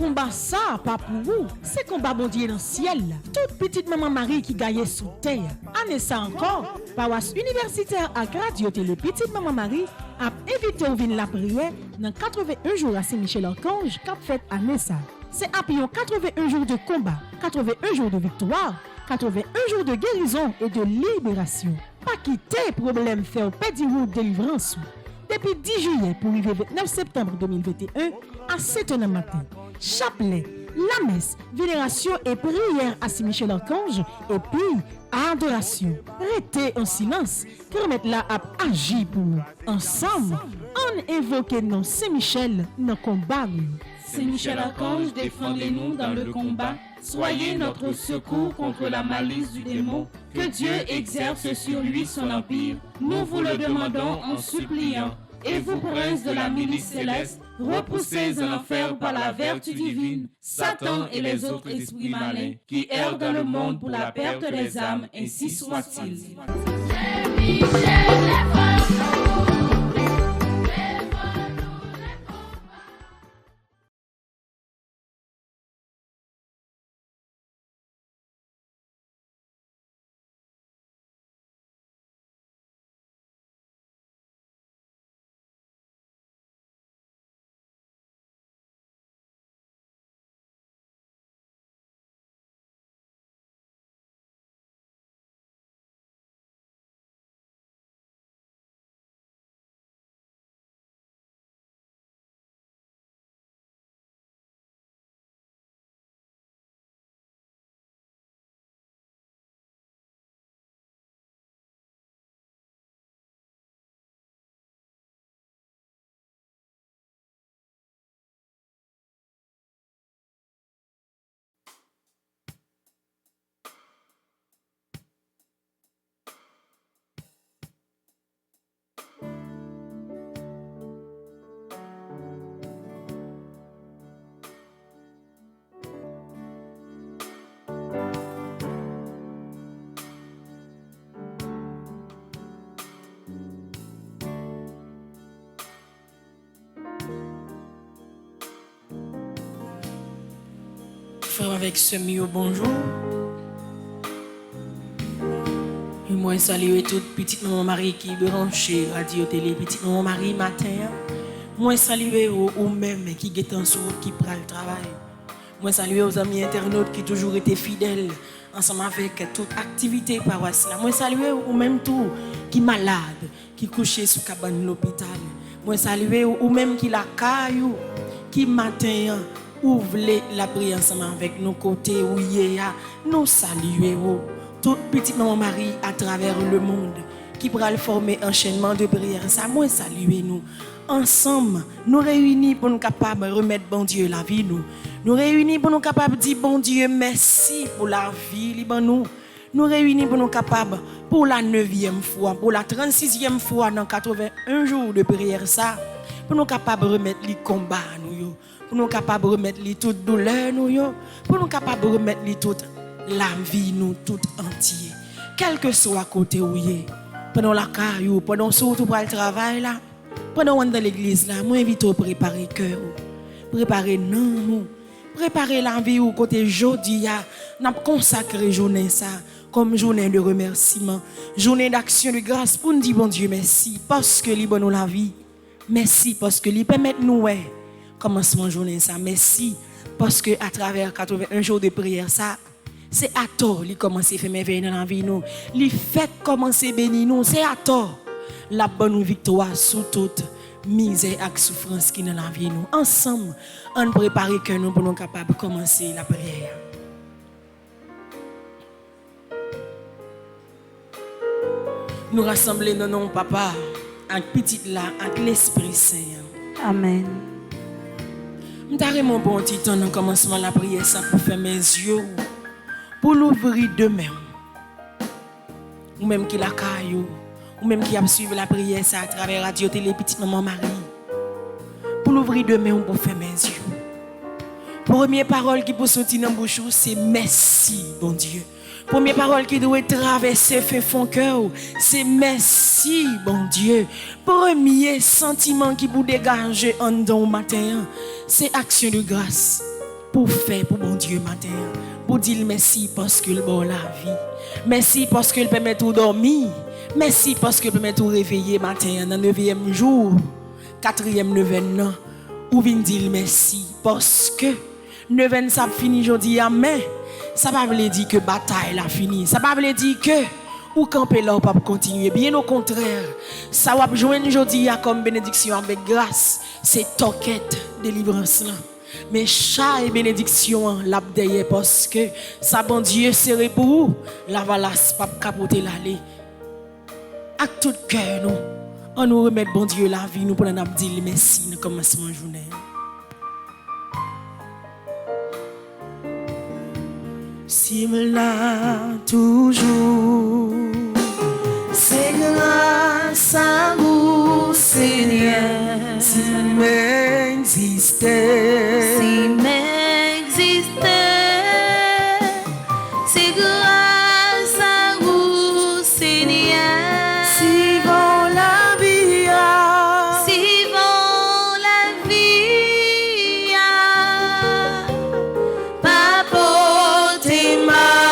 combat ça, pas pour vous. C'est combat bon Dieu dans le ciel. Toute petite maman Marie qui gagne sous terre. Année ça encore, paroisse universitaire à Radio Télé Petite Maman Marie a invité au vin la prière dans 81 jours à Saint-Michel-Archange qu'a fait année ça. C'est après 81 jours de combat, 81 jours de victoire, 81 jours de guérison et de libération. Pas quitter problème faire pédi route délivrance. Depuis 10 juillet pour arriver 29 septembre 2021 à 7h du matin. Chapelet, la messe, vénération et prière à Saint-Michel-Archange et puis adoration. Restez en silence, permettre là à agir pour nous. Ensemble, on évoque non Saint-Michel dans le combat. Saint-Michel-Archange, défendez-nous dans le combat. Soyez notre secours contre la malice du démon. Que Dieu exerce sur lui son empire. Nous vous le demandons en suppliant. Et vous, princes de la milice céleste, repoussez en enfer par la vertu divine Satan et les autres esprits malins qui errent dans le monde pour la perte des âmes, ainsi soit-il. Frère avec semi au bonjour. Et moi saluer toute petite maman Marie qui branche Radio Télé Petite Maman Marie matin. Moi saluer aux même qui guettent sur qui prend le travail. Moi saluer aux amis internautes qui toujours été fidèles ensemble avec toute activité paroisse là. Moi saluer aux même tout qui malade, qui couché sous cabane l'hôpital. Moi saluer aux même qui la caillou, qui matin ouvre la prière ensemble avec nos côtés où nous saluons toute petite maman Marie à travers le monde qui pourra former enchaînement de prières. Ça moi saluer nous ensemble, nous réunis pour nous capables de remettre bon Dieu la vie nous. Nous réunis pour nous capables de dire bon Dieu merci pour la vie libre nous. Nous réunis pour nous capables pour la 9e fois, pour la 36e fois dans 81 jours de prière ça, pour nous capables de remettre les combats nous. Pour nous capables de remettre toute douleur nous, pour nous capables de remettre toute la vie nous tout entier. Quel que soit côté où y est, pendant la caillou, pendant surtout pour le travail là, pendant dans l'église là, moi invite à préparer cœur, préparer non, préparer la vie au côté jodi ya, n'a consacré journée ça comme journée de remerciement, journée d'action de grâce pour nous dire bon Dieu merci parce que lui donne nous la vie. Merci parce que lui permet nous commencement journée ça. Merci parce que à travers 81 jours de prière ça, c'est à tort li commencer faire merveille dans la vie nous. Li fait commencer bénir nous, c'est à tort la bonne victoire sous toute misère et souffrance qui dans la vie nous. Ensemble, on prépare que nous pour nous capables de commencer la prière. Nous rassembler dans nos papa avec petite là avec l'Esprit Saint. Amen. M'tare mon bon petit temps dans commencement la prière ça pour faire mes yeux pour l'ouvrir demain. Ou même qui la caillou, ou même qui a suivi la prière ça à travers Radio Télé Petite Maman Marie. Pour l'ouvrir demain pour faire mes yeux. Première parole qui peut sortir dans bouche c'est merci bon Dieu. Première parole qui doit traverser fait fond cœur, c'est merci, bon Dieu. Premier sentiment qui vous dégage en don matin, c'est action de grâce. pour faire pour bon Dieu matin. Pour dire merci parce qu'il bon la vie. Merci parce qu'il permet tout dormir. Merci parce qu'il permet tout réveiller matin dans le 9e jour, 4e neuvaine. Ou vient dire merci parce que neuvaine ça fini aujourd'hui mais ça pas veut dire que bataille la fini. Ça pas veut dire que ou camper là ou pas continuer. Bien au contraire, ça va joindre aujourd'hui comme bénédiction avec grâce, c'est toquette délivrance là. Mais chaque bénédiction la derrière parce que ça bon Dieu serré pour vous, la valasse pas capoter l'aller. Avec tout cœur nous, on nous remet bon Dieu la vie nous pour nous dire merci dans commencement de journée. Si me l'a toujours, c'est grâce à vous, Seigneur. Si m'existais, c'est grâce à vous, Seigneur. si bon la vie, Si bon la vie, pas porter malheur,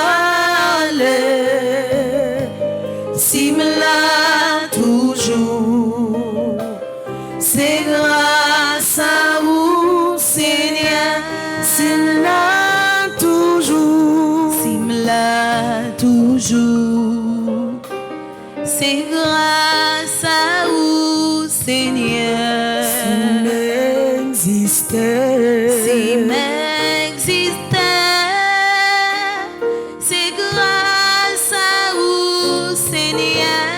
si me l'a toujours, c'est grâce à vous, Seigneur. Si me l'a toujours, toujours, c'est grâce à vous, Seigneur. si m'existais, Si m'existais, c'est grâce à vous, Seigneur.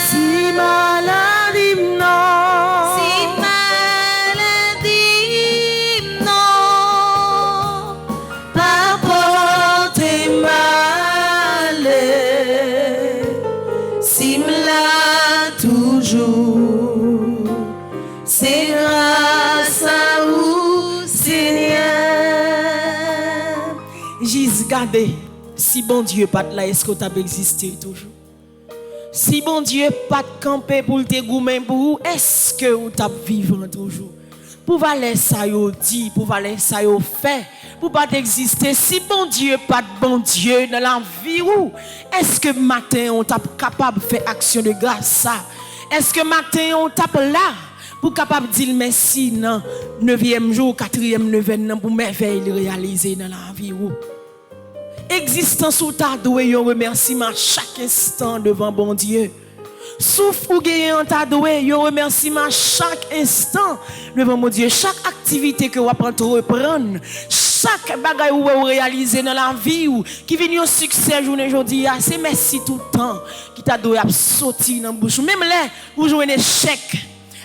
si maladie non, Si maladie, non, pas porter malheur, si me l'a toujours, c'est grâce à vous, Seigneur. Juste garder, si bon Dieu pas là, est-ce que tu as existé toujours? Si bon Dieu pas de camper pour te goumer pour vous, est-ce que vous t'as vivant toujours? Pour valer ça yo dit, pour valer ça yo fait, pour pas exister. Si bon Dieu pas de bon Dieu dans la vie ou, est-ce que matin on t'a capable de faire action de grâce ça? Est-ce que matin on tape là pour capable de dire merci non 9e jour, 4e neuvaine pour merveille réaliser dans la vie ou? Existence ou ta doué un remerciement chaque instant devant bon Dieu. Souffle ou gagne en ta doué un remerciement chaque instant devant mon Dieu. Chaque activité que vous apprenez reprendre, chaque bagaille ou vous réaliser dans la vie ou qui vient au succès journée aujourd'hui, c'est merci tout le temps qui t'a doué à sortir dans bouche. Même là, vous jouez un échec.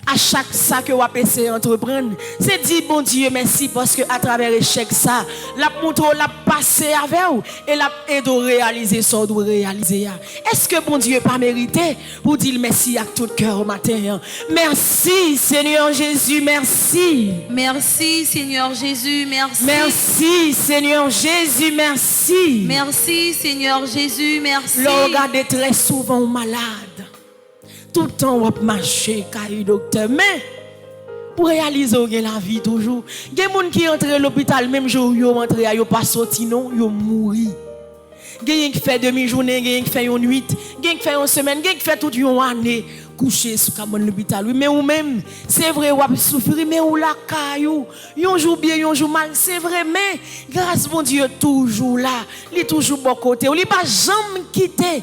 À chaque ça que vous avez entreprendre, c'est dire bon Dieu merci parce que à travers l'échec ça, la montre l'a passé avec vous et l'a aidé à réaliser ce que vous réaliser. Est-ce que bon Dieu pas mérité pour dire merci à tout cœur au matin? Merci Seigneur Jésus, merci. merci Seigneur Jésus, merci. Merci Seigneur Jésus, merci. Merci Seigneur Jésus, merci. Le regardez très souvent malade. Tout le temps, on marcher, caille docteur. Mais, pour réaliser la vie toujours, il y a des gens qui entrent à l'hôpital, même jour, ils entrent, ils ne sont pas sortis, non, ils mourent. Il y a qui fait demi-journée, il y a qui fait une nuit, il y a qui fait une semaine, il y a qui fait toute une année, couché sur l'hôpital. Mais ou même, c'est vrai, on souffrir, mais ou la caillou, on joue bien, on joue mal, c'est vrai, mais grâce à Dieu, toujours là, il est toujours bon côté, il n'est pas jamais quitté.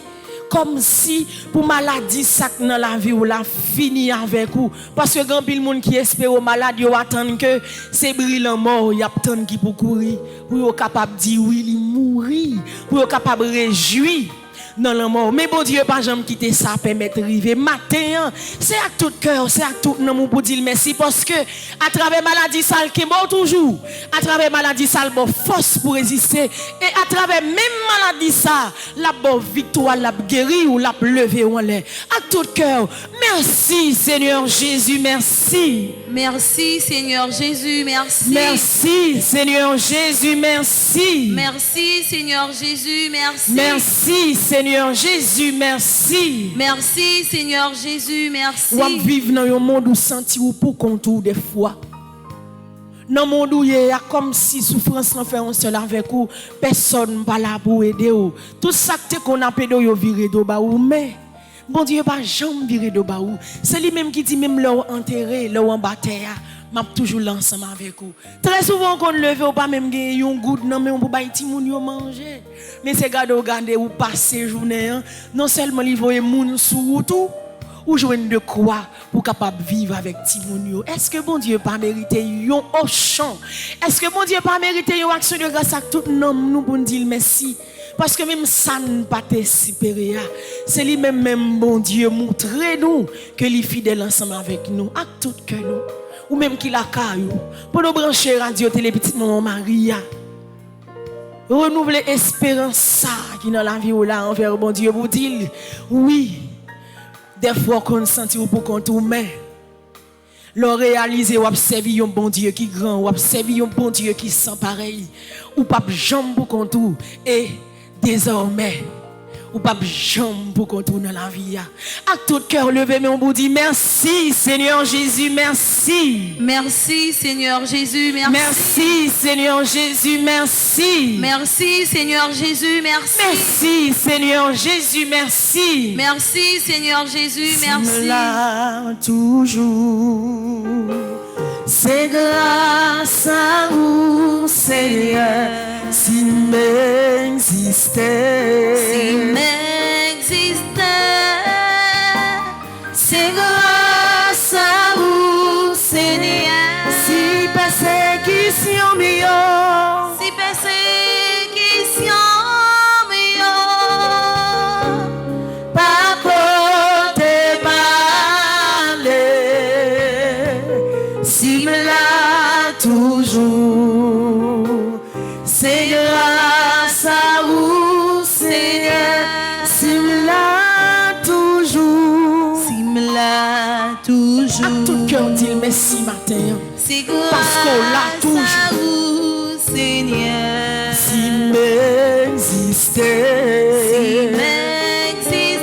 Comme si pour maladie ça dans la vie ou la fini avec vous parce que grand pile monde qui espère au malade yo attend que c'est brillant mort y attend qui pour courir pour être capable dire oui il mourir pour être capable réjouir dans la mort. Mais bon Dieu pas jamais quitter ça permettre arriver matin c'est à tout cœur c'est à tout nom pour dire merci parce que à travers maladie ça qui mort toujours à travers maladie ça bon force pour résister et à travers même maladie ça la bonne victoire la guéri ou la lever en l'air à tout cœur. Merci Seigneur Jésus, merci. Merci Seigneur Jésus, merci. Merci Seigneur Jésus, merci. Merci Seigneur Jésus, merci. Merci Seigneur Jésus, merci. Merci Seigneur Jésus, merci. Ou vivre dans un monde où senti ou pour contour des fois. Dans mon monde, il y a comme si souffrance n'en fait un seul avec vous. Personne pas là pour aider vous. Tout ça qu'on a pédo yo viré de bas ou mais bon Dieu pas jamais viré de bas ou. C'est lui même qui dit même leur enterré, leur en bataille. M'a toujours l'ensemble avec vous. Très souvent qu'on leve ou pas même gagner un goût non mais on peut pas ti moun yo manger. Mais c'est regarder ou passer journée non seulement li voye moun sou tout ou joindre de quoi pour capable vivre avec Timounio. Est-ce que bon Dieu pas mérité yon au champ? Est-ce que bon Dieu pas mérité yon action de grâce à tout nom nous pour dire merci? Parce que même ça ne pas supérieur. C'est lui même bon Dieu montrer nous que il est fidèle ensemble avec nous à tout cœur nous. Ou même qu'il a caillou pour nous brancher radio télé petite maman Maria. Renouveler espérance ça qui dans la vie ou là envers bon Dieu pour dire oui. Des fois qu'on senti ou pour qu'on tourne, le réaliser ou observer un bon Dieu qui grand, ou observer un bon Dieu qui sans pareil, ou pas jambe pour qu'on tourne, et désormais, ou pas jambe pour qu'on tourne dans la vie. À tout cœur levé, mais on vous dit merci Seigneur Jésus, merci. Merci Seigneur Jésus, merci. Merci Seigneur Jésus, merci. Merci Seigneur Jésus, merci. Merci Seigneur Jésus, merci. Merci Seigneur Jésus, merci. Là toujours, c'est grâce à vous Seigneur, si m'existait. Si m'existait, c'est grâce à vous Seigneur, si persécution meilleure. si persécution meilleure, Pas côté balai, si me l'a toujours, c'est grâce à vous Seigneur, si me l'a toujours, si me l'a toujours. à tout cœur dit merci matin, C'est parce qu'on l'a grâce toujours. à vous, Seigneur. si m'existait, Si m'existait,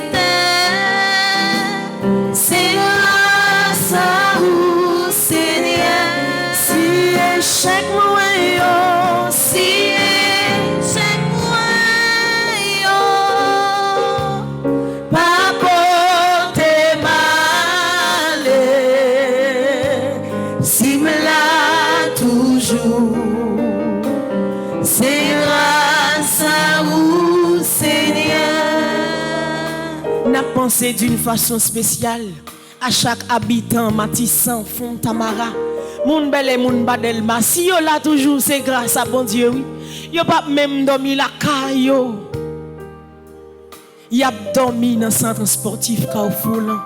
c'est grâce à vous Seigneur, si échec moyen, si chaque moyen, pas côté malé, si me l'a toujours, c'est grâce à vous Seigneur. N'a pensé d'une façon spéciale à chaque habitant Matissan, Fontamara, moun bel et moun badelma. Si yo là toujours c'est grâce à bon Dieu oui. Yo pas même dormi la caillou. Y a dormi dans le centre sportif Carrefour là.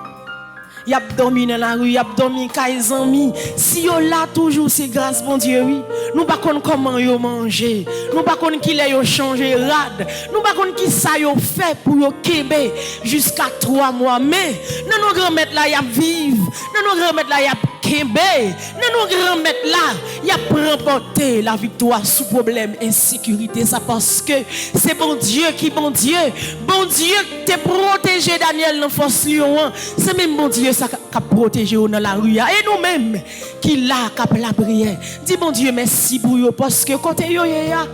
Y a dormi dans la rue, y a dormi kay zanmi. Si yo là toujours c'est grâce bon Dieu oui. Nous pas connait comment yo manger, nous pas connait qui les yo changer rad, nous pas connait qui ça yo fait pour yo kebe jusqu'à 3 mois mais non nos grand-mère là y a vivre, non nos grand-mère là y a kebe, non nos grand-mère là y a remporté la victoire sous problème insécurité ça parce que c'est bon Dieu qui bon Dieu te protégé Daniel dans force lion, c'est même bon Dieu ça qui a protégé dans la rue et nous-mêmes qui là cap la prière. Dis bon Dieu merci pour yo parce que côté yo ya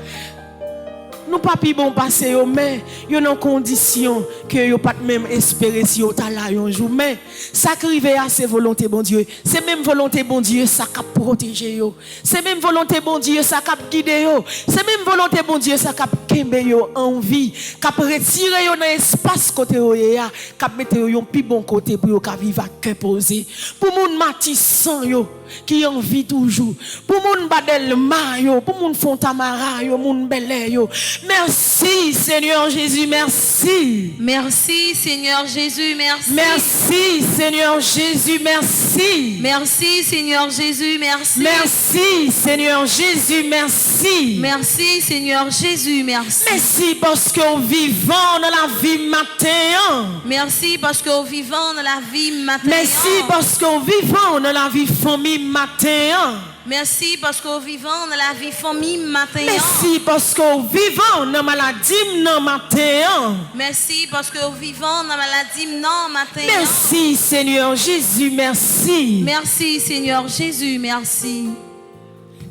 nous pas pi bon passer yo mais yo dans condition que yo pas même espérer si yo ta là un jour mais ça qui arrive à c'est volonté bon Dieu, c'est même volonté bon Dieu ça qui protéger yo, c'est même volonté bon Dieu ça qui guider yo, c'est même volonté bon Dieu ça qui kembe yo en vie, qui retirer yo dans espace côté yo ya, qui mettre yo un pi bon côté pour yo ka vivre à cœur posé pour moun Matissan yo qui en vit toujours, pour moun Badelma yo, pour moun Fontamara yo, moun Belay yo. Merci Seigneur Jésus, merci. merci Seigneur Jésus, merci. Merci Seigneur Jésus, merci. Merci Seigneur Jésus, merci. Merci Seigneur Jésus, merci. Merci Seigneur Jésus, merci. Merci parce que nous vivons dans la vie matin. Merci parce que nous vivons dans la vie matin. Merci parce que nous vivons dans la vie famille matin. Merci parce que nous vivons dans la vie famille matin. Merci parce que nous vivons dans la maladie non matin. Merci parce que nous vivons dans la maladie non matin. Merci Seigneur Jésus, merci. Merci Seigneur Jésus, merci.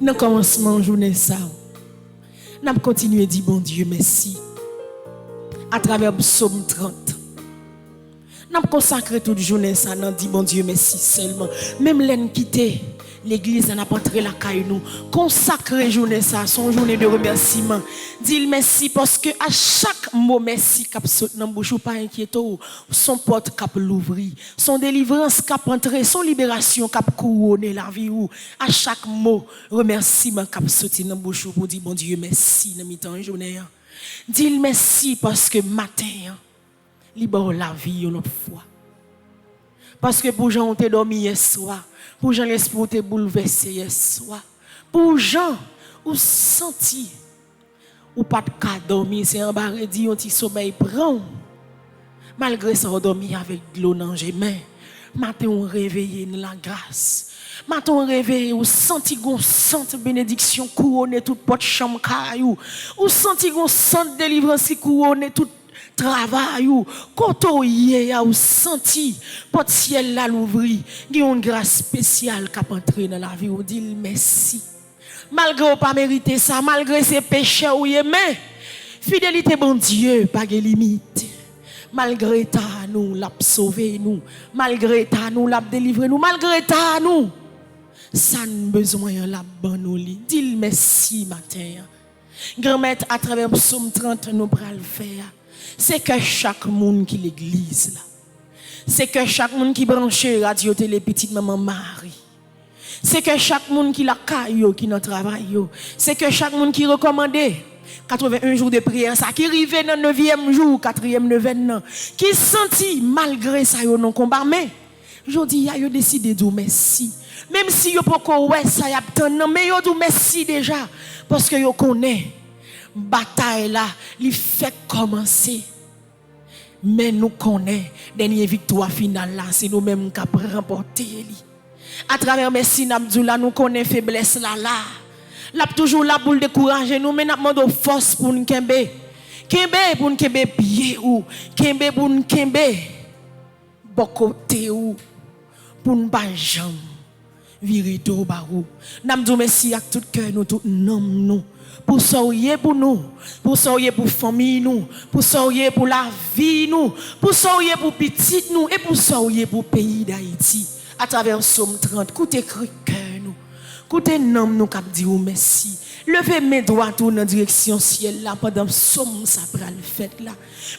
Dans le commencement journée ça, n'a continué à dire bon Dieu merci à travers psaume 30. N'a consacré toute journée ça, n'a dit bon Dieu merci seulement. Même l'en quitté l'église n'a pas entré la caille nous. Consacrer journée ça, son journée de remerciement. Dis merci parce que à chaque mot merci cap saute dans bouche ou pas inquiéto, son porte cap l'ouvrir, son délivrance cap entrer, son libération cap couronner la vie ou à chaque mot remerciement cap sauter dans bouche pour dire bon Dieu merci dans mi-temps journée. Dis merci parce que matin libère la vie une autre fois. Parce que pour gens ont dormi hier soir, pour gens l'esprit ont bouleversé hier soir, pour gens ont senti ou pas de cas dormir, c'est un barré dit un petit sommeil prend. Malgré ça on dormi avec de l'eau dans les mains. Matin on réveillé dans la grâce. Matin on réveillé ou senti gon sente bénédiction couronner toute porte chambre caillou. Ou senti gon sente délivrance qui couronner toute travail ou koto yé ou senti porte ciel là l'ouvri, il y a une grâce spéciale qui a entré dans la vie ou dit merci. Malgré ou pas mérité ça, malgré ses péchés ou mais fidélité bon Dieu pas de limite. Malgré ta nous l'a sauvé nous, malgré ta nous l'a délivré nous, malgré ta nous ça n'a besoin la bonne nous li. Dis merci matin. Grand-mère à travers psaume 30 nous pral faire. C'est que chaque monde qui l'église là. C'est que chaque monde qui branche radio télé petite maman Marie. C'est que chaque monde qui la caillou qui dans travail yo. C'est que chaque monde qui recommandé 81 jours de prière ça qui arrivé dans 9e jour 4e neuvaine qui senti malgré ça yo non combat mais jodi ya yo décidé de merci. Même si yo pas ouais ça y a tant mais yo dit merci déjà parce que yo connaît bataille là, il fait commencer. Mais nous connaissons dernière victoire finale là, c'est nous mêmes qui avons remporté. À travers merci Nabdoula, nous connaissons faiblesse là là. Là toujours là pour décourager nous, mais nous demandons force pour nous kembe. Kembe pour nous kembe pied ou kembe pour nous kembe bokoté ou pour nous pas jambe virer do barou. Nous disons merci à tout cœur nous tout nom nous. Pour soyer pour nous, pour soyer pour famille nous, pour soyer pour la vie nous, pour soyer pour petit nous et pour soyer pour pays d'Haïti. À travers Somme 30, écoutez cœur nous, écoutez nom nous cap dire merci. Levez mes doigts dans la direction ciel là pendant Somme ça pral fait là.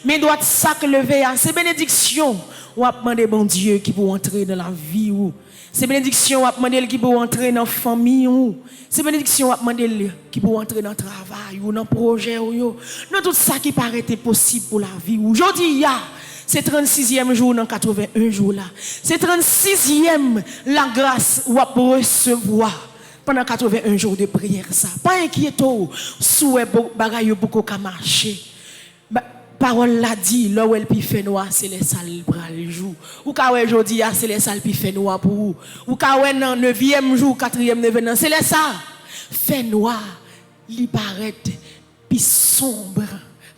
Mes doigts ça que lever c'est bénédiction. On a demandé bon Dieu qui pour entrer dans la vie ou c'est bénédiction à demander qui peut entrer dans la famille ou c'est bénédiction à demander qui peut entrer dans le travail ou dans le projet ou dans tout ça qui paraît possible pour la vie. Aujourd'hui, c'est 36e jour dans 81 jours là. C'est 36e la grâce ou à recevoir pendant 81 jours de prière ça. Pas inquiétez-vous, souhait bagaille beaucoup qu'à marcher. Parole l'a dit, là où elle pi fait noir, c'est les salles pral jour. Ou ka ouais jodi c'est les salles pi fait noir pour vous. Ou ka ouais nan 9e jour, 4e neuvaine, c'est les ça. Fait noir, li paraît pi sombre,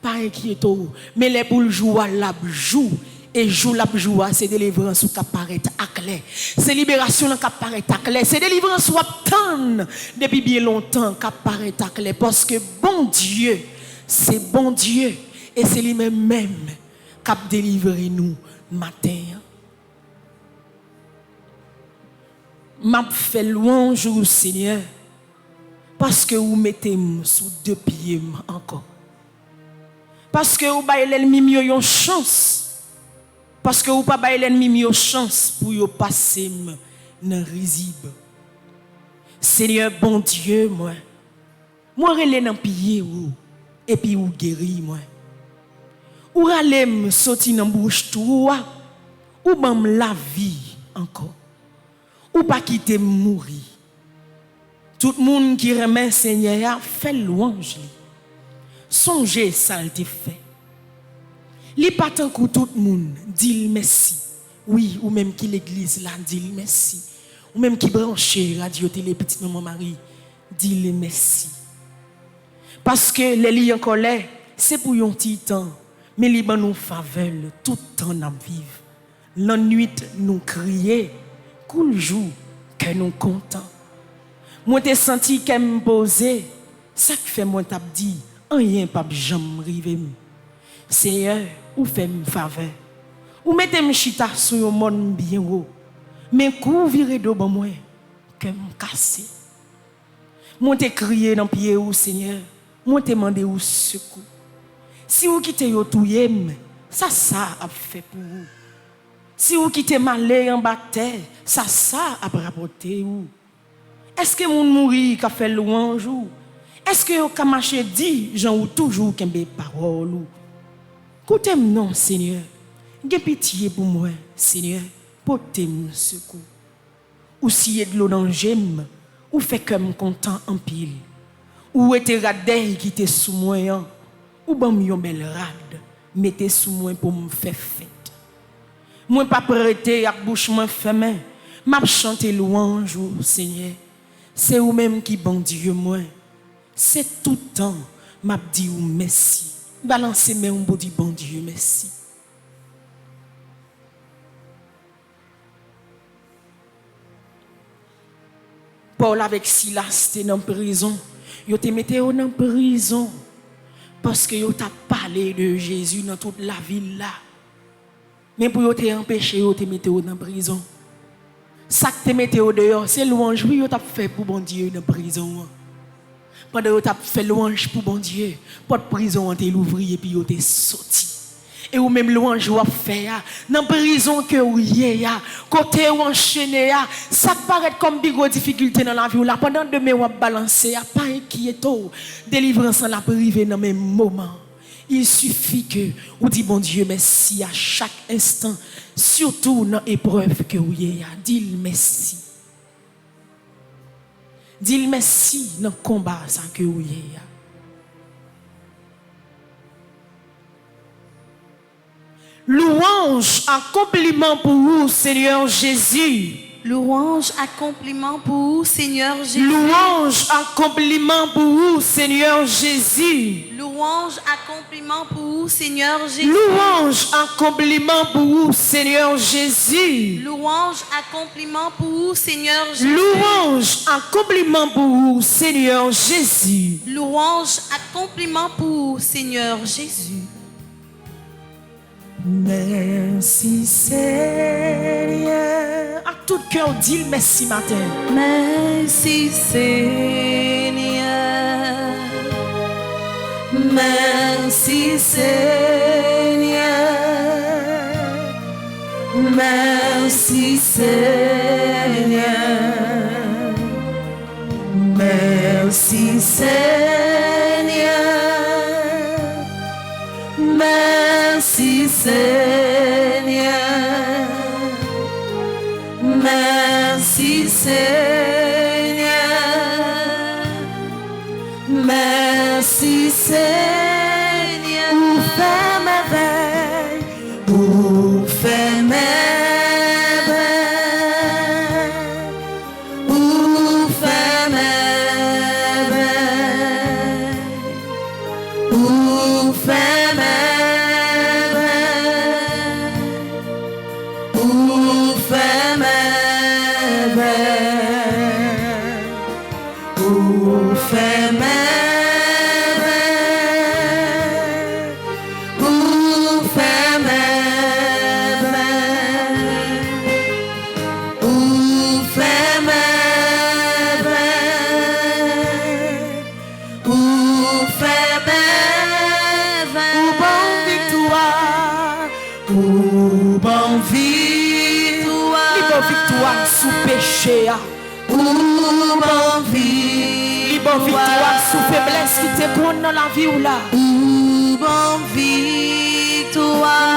pas inquiéto, mais les boules jour la jour et jour la jour c'est délivrance ou ka paraît à clair. C'est libération qui paraît à clair, c'est délivrance ou attendre depuis bien longtemps qui paraît à clair parce que bon Dieu, c'est bon Dieu. Et c'est lui-même qui a délivré nous matin. M'a fait louange au Seigneur parce que vous mettez sous 2 pieds encore. Parce que vous baillez l'ennemi une chance. Parce que vous pas baillez l'ennemi une chance pour y passer dans risible. Seigneur bon Dieu moi relais dans pied et puis vous guéri moi. Ou ralem sorti dans bouche toi ou bam la vie encore ou pas quitter mourir. Tout monde qui remet Seigneur fait louange li. Songez ça te fait. Li pas tant que tout monde dit merci. Oui, ou même qui l'église là dit merci. Ou même qui branche radio télé petite maman Marie dit merci. Parce que les liens en colère c'est pour un petit temps. Mais les gens nous faveur tout le temps dans vivre. La nuit nous crier, cool jour que nous contents. Moi t'ai senti qu'elle me posait. Ça qui fait moi t'as dit, rien pas jamais rivé. Seigneur, ou fait me faveur. Ou mettez me chita sur un monde bien haut. Mais coup viré de bon moi que me casser. Moi t'ai crié dans pied ou Seigneur. Moi t'ai demandé au secours. Si vous quittez yo touye, ça a fait pour vous. Si vous quittez malé en bataille, ça a rapporté vous. Est-ce que mon mourir qu'a fait louange ou? Est-ce que vous ka marché dit Jean ou toujours kembe parole ou? Écoutez non Seigneur. Gè pitié pour moi, Seigneur, portez-moi secours. Ou si y a de l'eau dans j'aime, ou fait comme content en pile. Ou était radé qui était sous moi, ou ban yon bel rade, mettez sous moi pour me faire fête. Moi pas prêté à bouche moi fermée, m'a chanter louange au Seigneur. C'est ou même qui bon Dieu moi. C'est tout temps m'a dit ou merci. Balancez mes on dit bon Dieu merci. Paul avec Silas était dans prison. Yo te mette en prison parce que yo t'a parlé de Jésus dans toute la ville là. Mais pour yo te empêcher yo te mette en prison. Ça que te mette dehors, c'est louange oui yo t'a fait pour bon Dieu dans prison. Pendant yo t'a fait louange pour bon Dieu, porte prison te l'ouvrir et puis yo te sorti. Et ou même louange ou faire dans prison que ou yé côté ou enchaîné ça paraît comme bigo difficulté dans la vie là pendant demain ou balancer pas inquiéto délivrance la privé dans même moment. Il suffit que ou dit bon Dieu merci à chaque instant surtout dans épreuve que ou yé dis merci. Dis merci dans combat ça que ou yé. Louange, accompliment pour vous, Seigneur Jésus. Louange, accompliment pour vous, Seigneur Jésus. Louange, accompliment pour vous, Seigneur Jésus. Louange, accompliment pour vous, Seigneur Jésus. Louange, accompliment pour vous, Seigneur Jésus. Louange, accompliment pour vous, Seigneur Jésus. Louange, accompliment pour vous, Seigneur Jésus. Louange, accompliment pour vous, Seigneur Jésus. Merci Seigneur. À tout cœur, dis merci matin. Merci Seigneur. Merci Seigneur. Merci Seigneur. Merci Seigneur. Merci Seigneur. Merci Seigneur. Merci Seigneur. Ou fait merveille. Ou fait merveille. Ou fait merveille. Ou fait merveille. Ou fait merveille. Ou fait merveille. Ou fait merveille. Ou fait merveille. Ou fait merveille. Ou bon victoire. Ou bon victoire. Libre victoire sous péché. Ou bon Libre victoire sous faiblesse qui te compte dans la vie ou là. Ou bon victoire.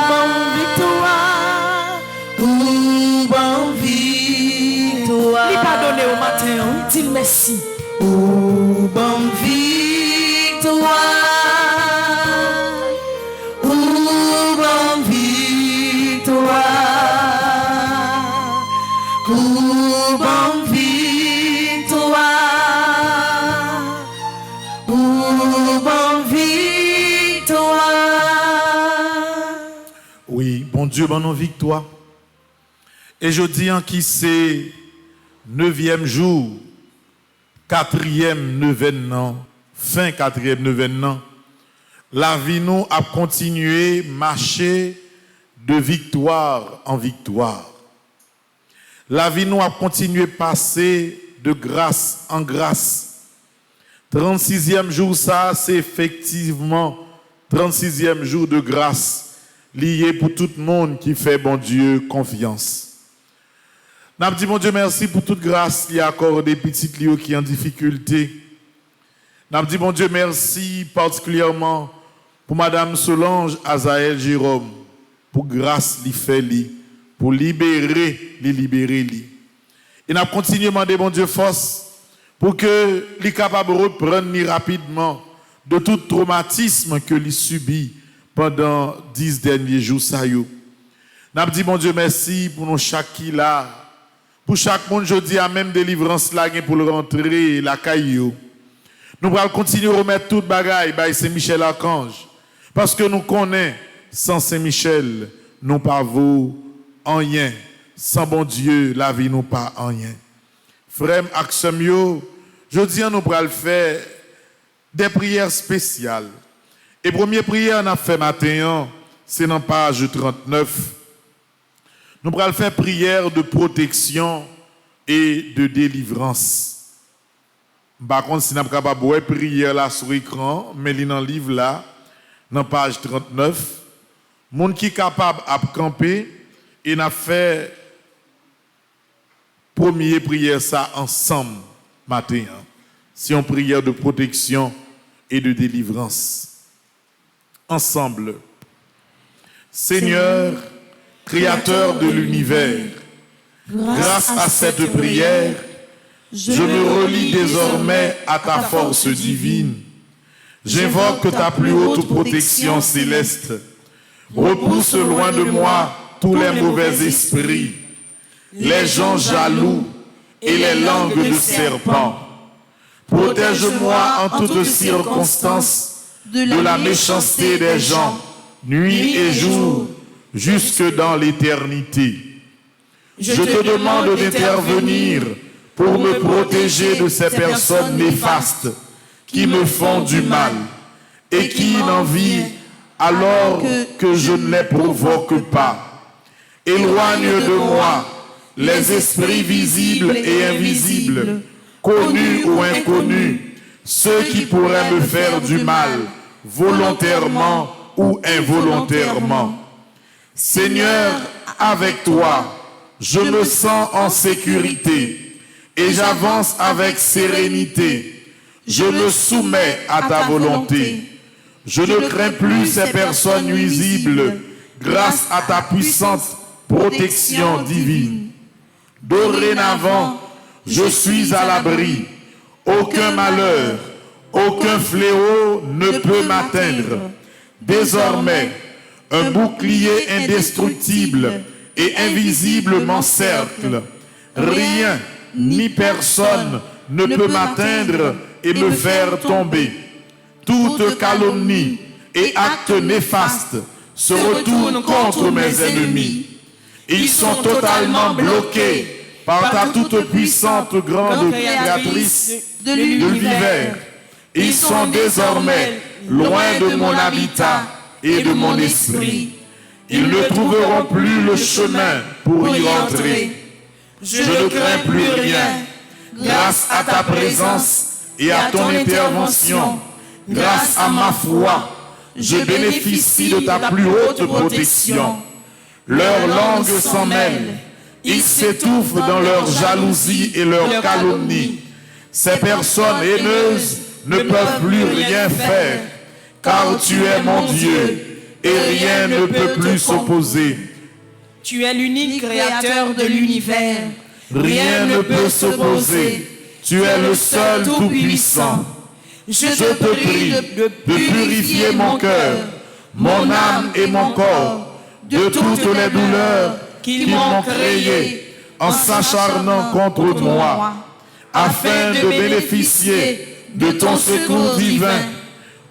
Bon victoire. Ou bon victoire. Lui pardonner au matin, dis merci. Ou bon victoire. Ou bon victoire. Ou bon victoire. Ou bon victoire. Oui, bon Dieu, bon victoire. Et je dis en qui c'est 9e jour quatrième neuvaine, fin quatrième neuvaine, la vie nous a continué marcher de victoire en victoire. La vie nous a continué passer de grâce en grâce. 36e jour, ça, c'est effectivement 36e jour de grâce, lié pour tout le monde qui fait, bon Dieu, confiance. N'a dit, bon Dieu, merci pour toute grâce qui accorde des petites lieux qui ont difficulté. N'a dit, bon Dieu, merci particulièrement pour Madame Solange Azaël Jérôme, pour grâce li fait li, pour libérer li. Et n'a continué à demander, bon Dieu, force pour que li capable de reprendre li rapidement de tout traumatisme que li subit pendant 10 derniers jours. N'a dit, bon Dieu, merci pour nous chaque qui là. Pour chaque monde, je dis à même délivrance là pour le rentrer la caillou. Nous allons continuer à remettre toute bagaille by Saint-Michel Archange. Parce que nous connaissons, sans Saint-Michel, nous pas vaut en rien. Sans bon Dieu, la vie nous pas en rien. Frère Axemio, je dis à nous allons faire des prières spéciales. Et première prière on a fait matin, c'est dans page 39. Nous allons faire prière de protection et de délivrance. Par contre, si nous sommes capables de prière là sur l'écran, mais dans le livre là, dans page 39, monde qui est capable de camper et n'a fait première prière ça ensemble matin. Si on prière de protection et de délivrance. Ensemble. Seigneur, Créateur de l'univers, grâce à cette prière, je me relie désormais à ta force divine. J'invoque ta plus haute protection céleste. Repousse loin de moi tous les mauvais esprits, les gens jaloux et les langues de serpent. Protège-moi en toutes circonstances de la méchanceté des gens, nuit et jour, jusque dans l'éternité. Je te demande d'intervenir pour me protéger de ces personnes néfastes qui me font du mal et qui m'envient alors que je ne les provoque pas. Éloigne de moi les esprits visibles et invisibles, connus ou inconnus, ceux qui pourraient me faire du mal, volontairement ou involontairement. Seigneur, avec toi, je me sens en sécurité et j'avance avec sérénité. Je me soumets à ta volonté. Je ne crains plus ces personnes nuisibles grâce à ta puissante protection divine. Dorénavant, je suis à l'abri. Aucun malheur, aucun fléau ne peut m'atteindre. Désormais, un bouclier indestructible et invisible m'encercle. Rien ni personne ne peut m'atteindre et me faire tomber. Toute calomnie et acte néfaste se retournent contre mes ennemis. Ils sont totalement bloqués par ta toute puissante grande créatrice de l'univers. Ils sont désormais loin de mon habitat et de mon esprit. Ils ne trouveront plus le chemin pour y entrer. Je ne crains plus rien. Grâce à ta présence et à ton intervention, grâce à ma foi, je bénéficie de ta plus haute protection. Leurs langues s'en mêlent. Ils s'étouffent dans leur jalousie et leur calomnie. Ces personnes haineuses ne peuvent plus rien faire, car tu es mon Dieu et rien ne peut plus s'opposer. Tu es l'unique créateur de l'univers. Rien ne peut s'opposer. Tu es le seul tout-puissant. Je te prie de purifier mon cœur, mon âme et mon corps de toutes les douleurs qu'ils m'ont créées en s'acharnant contre moi, afin de bénéficier de ton secours divin.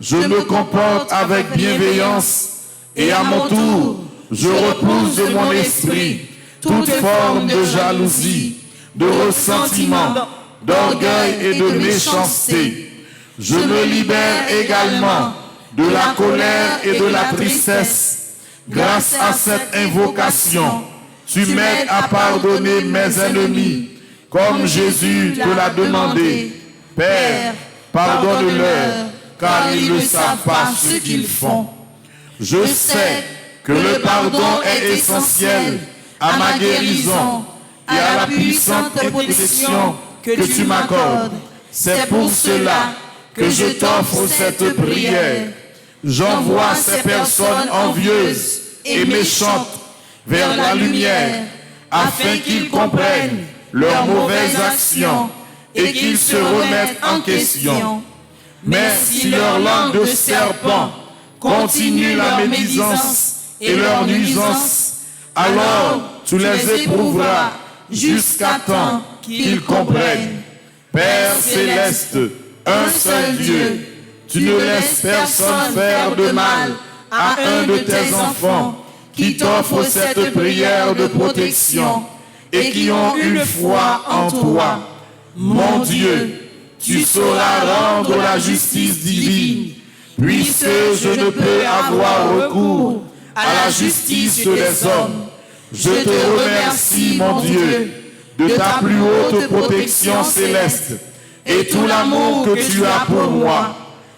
Je me comporte avec bienveillance et à mon tour, je repousse de mon esprit toute forme de jalousie, de ressentiment, d'orgueil et de méchanceté. Je me libère également de la colère et de la tristesse. Grâce à cette invocation, tu m'aides à pardonner mes ennemis, comme Jésus te l'a demandé. Père, pardonne-leur, car ils ne savent pas ce qu'ils font. Je sais que le pardon est essentiel à ma guérison et à la puissante protection que tu m'accordes. C'est pour cela que je t'offre cette prière. J'envoie ces personnes envieuses et méchantes vers la lumière, afin qu'ils comprennent leurs mauvaises actions et qu'ils se remettent en question. Mais si leur langue de serpent continue la médisance et leur nuisance, alors tu les éprouveras jusqu'à temps qu'ils comprennent. Père céleste, un seul Dieu, tu ne laisses personne faire de mal à un de tes enfants qui t'offrent cette prière de protection et qui ont une foi en toi. Mon Dieu, tu sauras rendre la justice divine, puisque je ne peux avoir recours à la justice des hommes. Je te remercie, mon Dieu, de ta plus haute protection céleste et tout l'amour que tu as pour moi.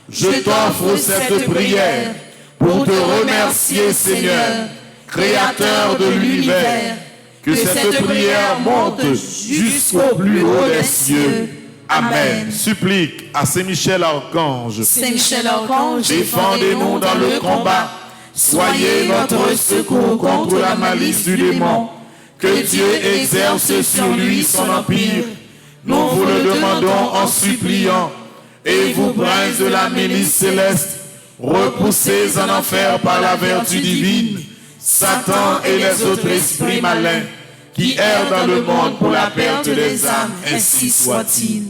Je t'offre cette prière pour te remercier, Seigneur, Créateur de l'univers. Que cette prière monte jusqu'au plus haut des cieux. Amen. Supplique à Saint-Michel Archange. Saint-Michel Archange, défendez-nous dans le combat. Soyez notre secours contre la malice du démon. Que Dieu exerce sur lui son empire. Nous vous le demandons en suppliant. Et vous, prince de la milice céleste, repoussez en enfer par la vertu divine Satan et les autres esprits malins qui errent dans le monde pour la perte des âmes, ainsi soit-il.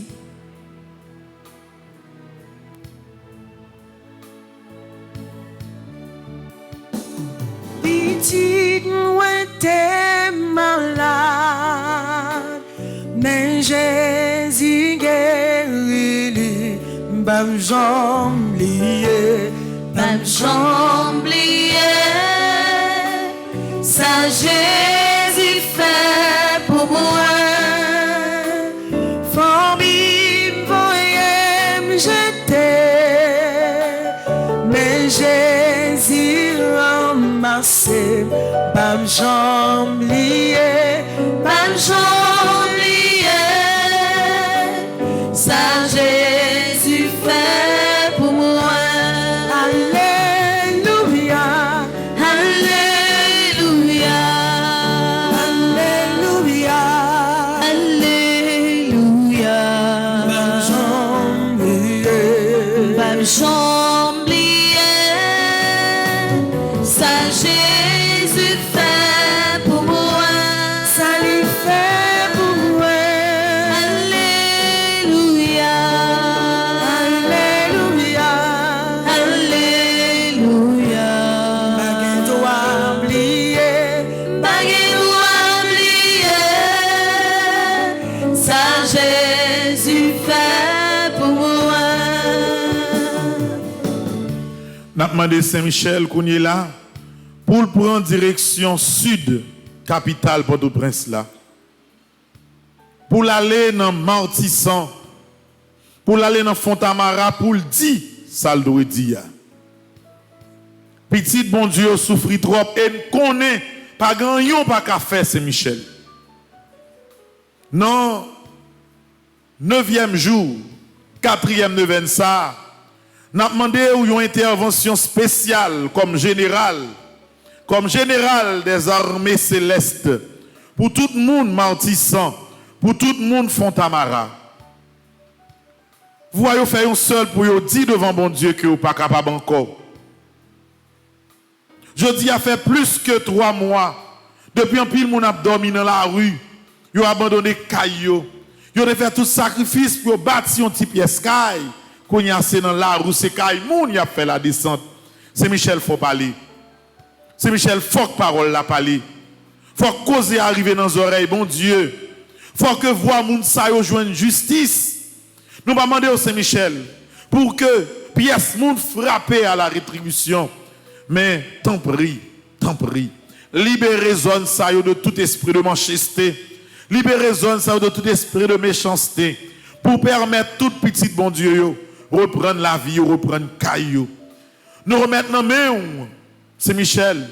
Petit moi t'es malade, mais Jésus guérit, bam jambe liée, bam jambe liée, ça Jésus fait pour moi. Fort bim voyez me jeter, mais Jésus ramassé, bam jambe liée, bam jambe liée, ça Jésus fait pour moi. Alléluia, Alléluia, Alléluia, Alléluia. Bam jambe liée, bam jambe liée, ça Jésus fait pour moi. Ça lui fait pour moi. Alléluia, Alléluia, Alléluia. Baguette oubliée, baguette oubliée, ça Jésus fait pour moi. N'a demandé Saint-Michel qu'on est là pour prendre direction sud, capitale Port-au-Prince là. Pour aller dans Martissan, pour aller dans Fontamara, pour le dire, ça le doit dire. Petit bon Dieu souffre trop et ne connaît pas grand yon pas qu'à faire Saint-Michel. Non, 9e jour, 4e neuvaine ça, n'a demandé une intervention spéciale comme général des armées célestes, pour tout le monde Martissan, pour tout le monde Fontamara. Vous voyez faire un seul pour vous dire devant bon Dieu que vous n'êtes pas capable encore. Je dis à fait plus que 3 mois, depuis un pile moun a dormi dans la rue, vous avez abandonné Caillou, vous avez fait tout sacrifice pour bâtir un petit pièce caille, qu'on y a dans la rue, c'est Caille, moun y a fait la descente. C'est Michel faut parler. C'est Michel faut que parole la parler. Faut causer arriver dans les oreilles, bon Dieu. Faut que voix moun sa yo joine justice. Nous pas demander au Saint-Michel pour que pièce moun frappé à la rétribution. Mais tant prie. Libérez zone sa yo de tout esprit de manchesté. Libérez zone sa yo de tout esprit de méchanceté pour permettre tout petit bon Dieu yo reprendre la vie, reprendre caillou. Nous remettons en main Saint-Michel,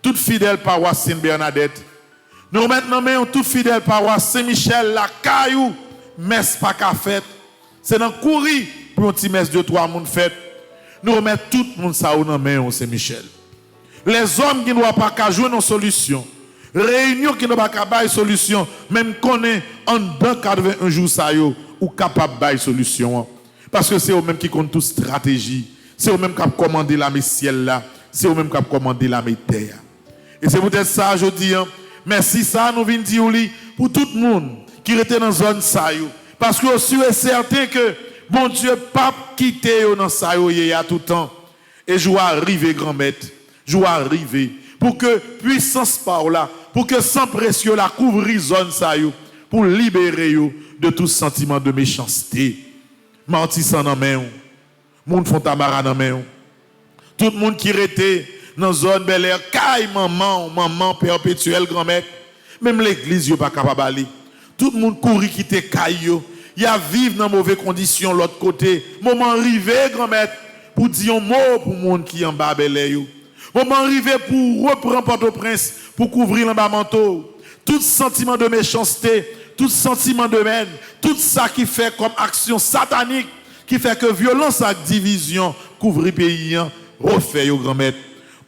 toute fidèle paroisse Sainte-Bernadette. Nous remettons en main toute fidèle paroisse Saint-Michel, la caillou, messe pas qu'à fête. C'est dans courir pour un petit messe de 3 monde fête. Nous remettons tout le monde ça en main Saint-Michel. Les hommes qui ne doivent pas qu'à jouer nos solutions. Réunion qui ne doivent pas qu'à solution. Même qu'on est en 81 jours ça yo ou capable de solution. Parce que c'est eux-mêmes qui comptent toute stratégie. C'est eux-mêmes qui ont commandé la ciel là. C'est eux-mêmes qui ont commandé la terre. Et c'est peut-être ça, je dis, merci ça, nous venons dire pour tout le monde qui était dans la zone ça. Parce que je suis certain que bon Dieu pas quitter dans ça à tout temps. Et je vais arriver, grand-maître. Je vais arriver. Pour que puissance par là, pour que sans pression la couvrir zone ça pour libérer de tout sentiment de méchanceté. Martissant dans main, monde font tamara dans main. Tout le monde qui était dans zone Bel Air, caille maman perpétuelle grand-mère, même l'église yo pas capable aller. Tout le monde courir quitter caille il y a vivre dans mauvaises conditions l'autre côté. Moment arrivé grand-mère pour dire un mot pour monde qui en bas Bel Air. Moment arrivé pour reprendre Port-au-Prince pour couvrir l'en manteau. Tout sentiment de méchanceté, tout sentiment de haine, tout ça qui fait comme action satanique, qui fait que violence et division couvre le pays, refait yo grand-mère.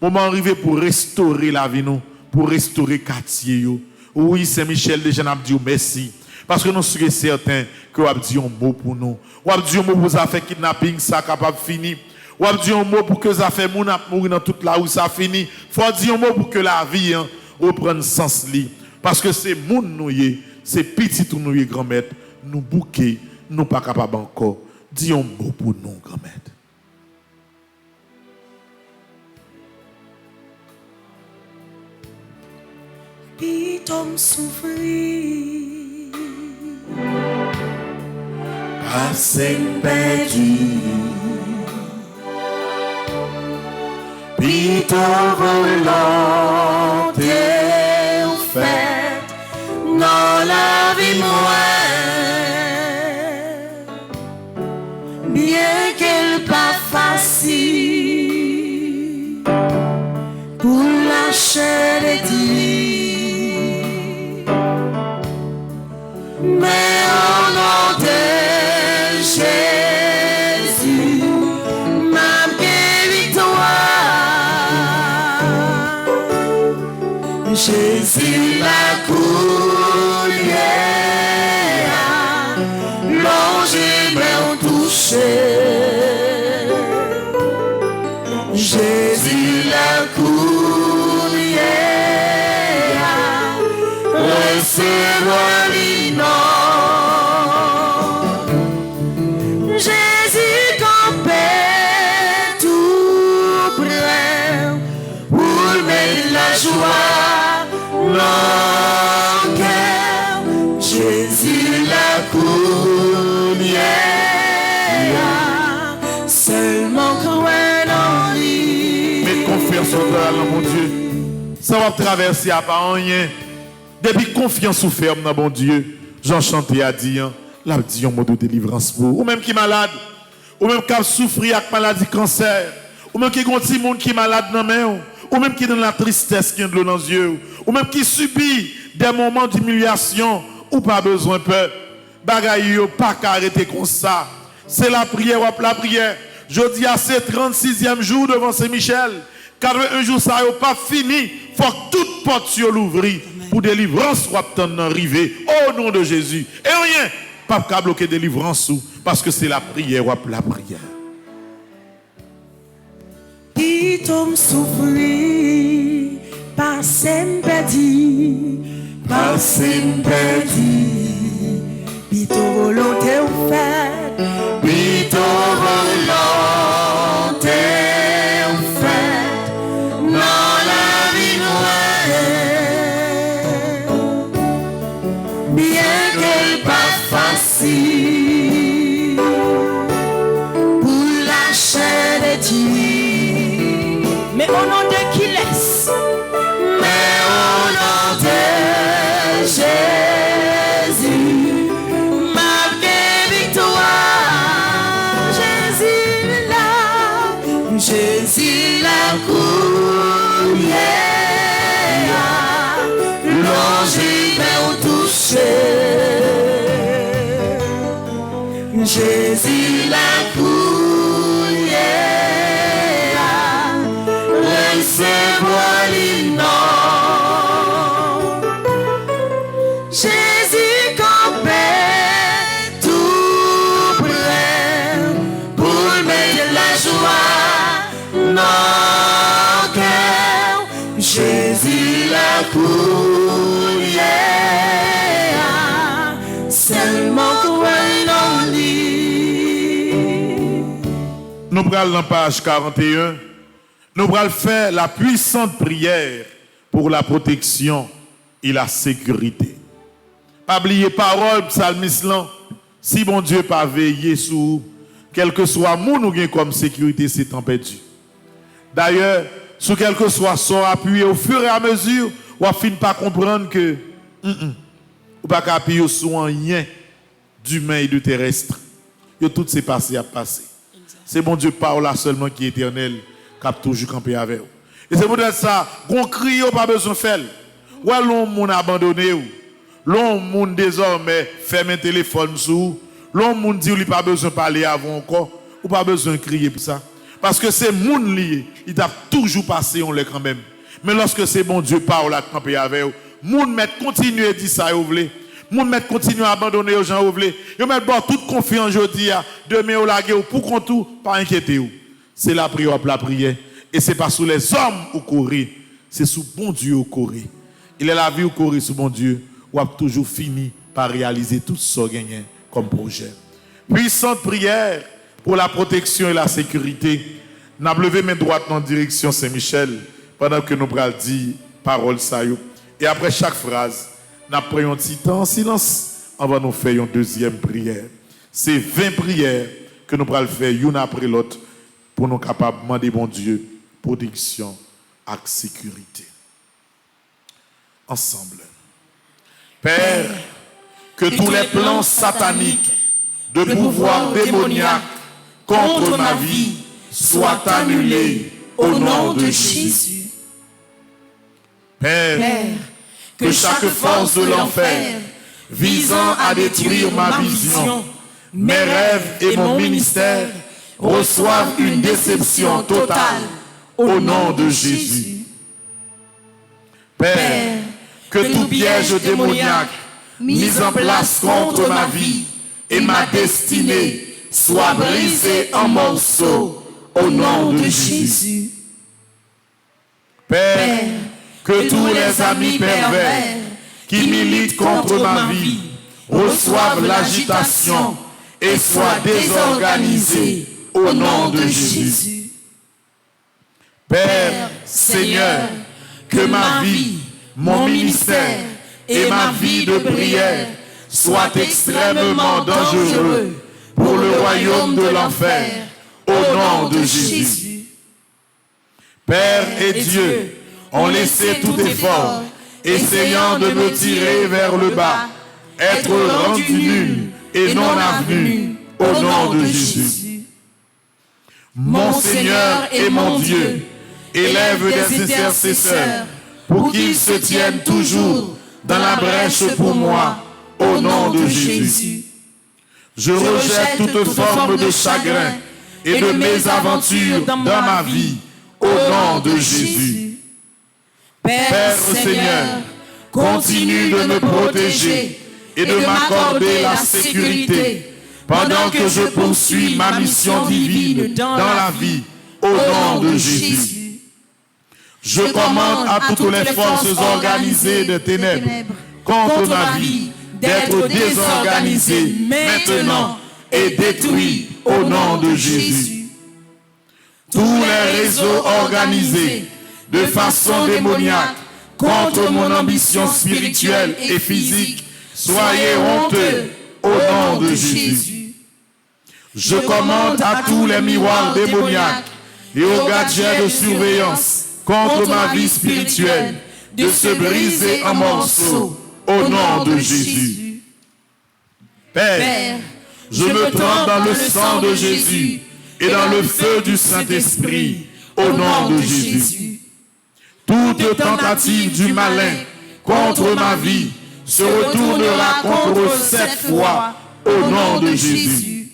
Moment arrivé pour restaurer la vie nous, pour restaurer quartier yo. Oui, Saint-Michel déjà n'a dit merci parce que nous sommes certains que vous avez dit un mot pour nous. Vous avez dit un mot pour ça fait kidnapping ça capable finir. Vous avez dit un mot pour que ça fait moun ap mourir dans toute là où ça finit. Faut dire un mot pour que la vie reprenne sens li parce que c'est moun nous yé, c'est petit tout nous yé grand-mère, nous bouquer, nous pas capable encore. Dis un mot pour nous grand-mère. Pitom souffrir, passé perdu, pitom volonté ou fait dans la vie moi, bien qu'elle pas facile pour lâcher les dits. Mais au nom de Jésus, ma victoire, Jésus la coulière, longé mais on touché, Jésus la coulière, recevoir Jésus campait tout près pour mettre la joie dans le cœur. Jésus la coulière, seulement croire en lui. Mais confiance au cœur, mon Dieu. Ça va traverser à pas rien. Depuis confiance ou ferme dans mon Dieu, j'en chantais à dire. Là, dit un mot de délivrance pour ou même qui est malade, ou même qui a souffert avec maladie cancer, ou même qui est un petit monde qui est malade dans la main, ou même qui est dans la tristesse qui est de l'eau dans les yeux, ou même qui subit des moments d'humiliation ou pas besoin de peur. Bagaille yo pas qu'arrêter comme ça. C'est la prière ou la prière. Je dis à ces 36e jour devant Saint-Michel, 81 jours ça n'est pas fini. Faut que toute porte soit l'ouvrir pour délivrance soit arriver au nom de Jésus. Et rien pas qu'à bloquer délivrance parce que c'est la prière ou la prière. qui tombe souffrir, passé m'perdi, passé m'perdi, pito volonté ou fait, pito volonté ou fait, dans la vie noire, bien que Jésus la couillère, l'ange vient toucher. Jésus la couillère, recevoir l'innom. Jésus campait tout près pour mettre la joie dans le cœur. Jésus la couillère, seulement croyons en lui. Nous prenons la page 41. Nous allons faire la puissante prière pour la protection et la sécurité. Pas oublier parole psalmiste là, si bon Dieu pas veiller sur quel que soit mon ou bien comme sécurité, c'est temps perdu. D'ailleurs, sur quel que soit son appui au fur et à mesure, ou à fin pas comprendre que ou pas appuyer sur rien d'humain et de terrestre. Et tout s'est passé à passer. C'est bon Dieu par là seulement qui est éternel, qui a toujours campé avec vous. Et c'est pour ça, qu'on crie, pas besoin de faire. Ou l'on moun abandonné ou, l'on moun désormais ferme un téléphone sous, l'on moun dit ou pas besoin de parler avant encore, ou pas besoin de crier pour ça. Parce que c'est moun lié, il t'a toujours passé on l'est quand même. Mais lorsque c'est bon Dieu par là campé avec vous, moun met continuer à dire ça vous voulez. Moun met continuer à abandonner aux gens vous voulez. Yo met bon toute confiance aujourd'hui demain au laguer pour qu'on tout pas inquiéter vous. C'est la prière et c'est pas sous les hommes ou courir, c'est sous bon Dieu ou courir. Il est la vie ou courir sous bon Dieu ou a toujours fini par réaliser tout ce qu'on gagne comme projet. Puissante prière pour la protection et la sécurité. N'a levé main droite en direction Saint-Michel pendant que nous prenons dire parole ça. Et après chaque phrase, nous prenons un petit temps en silence avant de nous faire une deuxième prière. C'est 20 prières que nous prenons faire une après l'autre pour nous capables de demander bon Dieu protection et sécurité. Ensemble. Père, que tous les plans sataniques de pouvoir démoniaque contre ma vie soient annulés au nom de Jésus. Père, que chaque force de l'enfer visant à détruire ma vision, mes rêves et mon ministère reçoivent une déception totale au nom de Jésus. Père, que tout piège démoniaque mis en place contre ma vie et ma destinée soit brisé en morceaux au nom de Jésus. Père, que tous les amis pervers qui militent contre ma vie reçoivent l'agitation et soient désorganisés au nom de Jésus. Père, Seigneur, que ma vie, mon ministère et ma vie de prière soient extrêmement dangereux pour le royaume de l'enfer, au nom de Jésus. Père et Dieu ont laissé tout effort, essayant de me tirer vers le bas, être rendu nul et non avenu, au nom de Jésus. Mon Seigneur et mon Dieu, élève des intercesseurs pour qu'ils se tiennent toujours dans la brèche pour moi, au nom de Jésus. Je rejette toute forme de chagrin et de mésaventures dans ma vie, au nom de Jésus. Père Seigneur, continue de me protéger et de m'accorder la sécurité pendant que je poursuis ma mission divine dans la vie, au nom de Jésus. Je commande à toutes les forces organisées de ténèbres contre ma vie d'être désorganisées maintenant et détruites au nom de Jésus. Tous les réseaux organisés de façon démoniaque contre mon ambition spirituelle et physique, soyez honteux au nom de Jésus. Je commande à tous les miroirs démoniaques et aux gadgets de surveillance contre ma vie spirituelle de se briser en morceaux au nom de Jésus. Père, je me trempe dans le sang de Jésus et dans le feu du Saint-Esprit, au nom de Jésus. Toute tentative du malin contre ma vie se retournera contre cette foi, au nom de Jésus.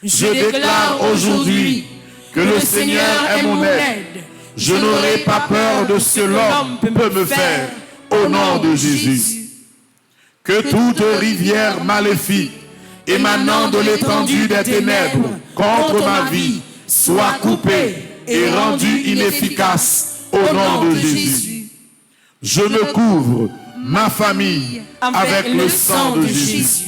Je déclare aujourd'hui que le Seigneur est mon aide. Je n'aurai pas peur de ce que l'homme peut me faire, au nom de Jésus. Que toute rivière maléfique émanant de l'étendue des ténèbres contre ma vie soit coupée et rendue inefficace, au nom de Jésus. Je me couvre, ma famille, avec le sang de Jésus.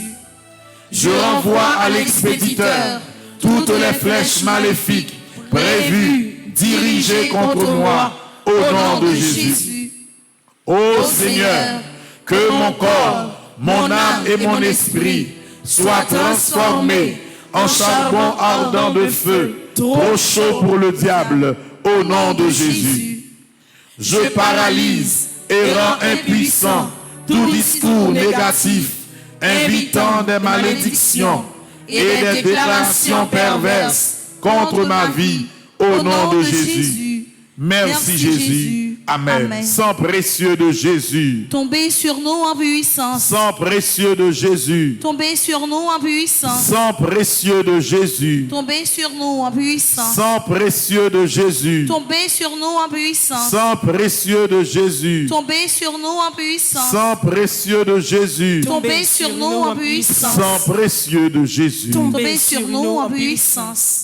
Je renvoie à l'expéditeur toutes les flèches maléfiques prévues, dirigées contre moi, au nom de Jésus. Ô Seigneur, que mon corps, mon âme et mon esprit soient transformés en charbon ardent de feu, trop chaud pour le diable, au nom de Jésus. Je paralyse et rends impuissant tout discours négatif, invitant des malédictions et des déclarations perverses contre ma vie, au nom de Jésus. Merci Jésus. Amen. Sang précieux de Jésus. Tombez sur nous en puissance. Sang précieux de Jésus. Tombez sur nous en puissance. Sang précieux de Jésus. Tombez sur nous en puissance. Sang précieux de Jésus. Tombez sur nous en puissance. Sang précieux de Jésus. Tombez sur nous en puissance. Sang précieux de Jésus. Tombez sur nous en puissance. Sang précieux de Jésus. Tombez sur nous en puissance.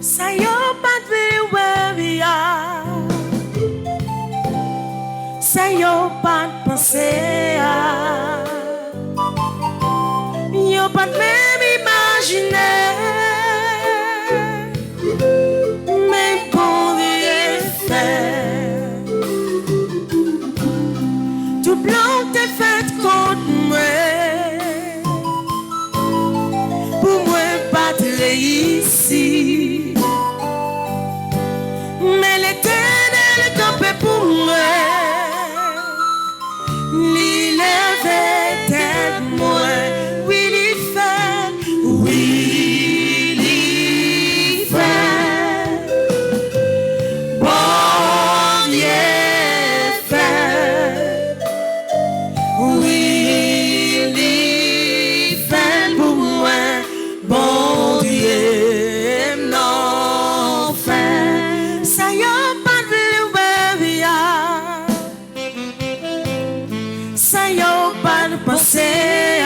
Say your bad be where we are. Say your bad pensée. Your bad même imaginer. Mais bon Dieu fait. Tout blanc t'es fait contre moi. Pour moi battre ici. Mais l'Éternel campait pour moi. Il levait tête moi. Oui, il fait. Oui, il fait. Bon Dieu fait. Oui, il fait pour moi. Bon Dieu non fait. Ça y a pas de where ça y a pas de pensée.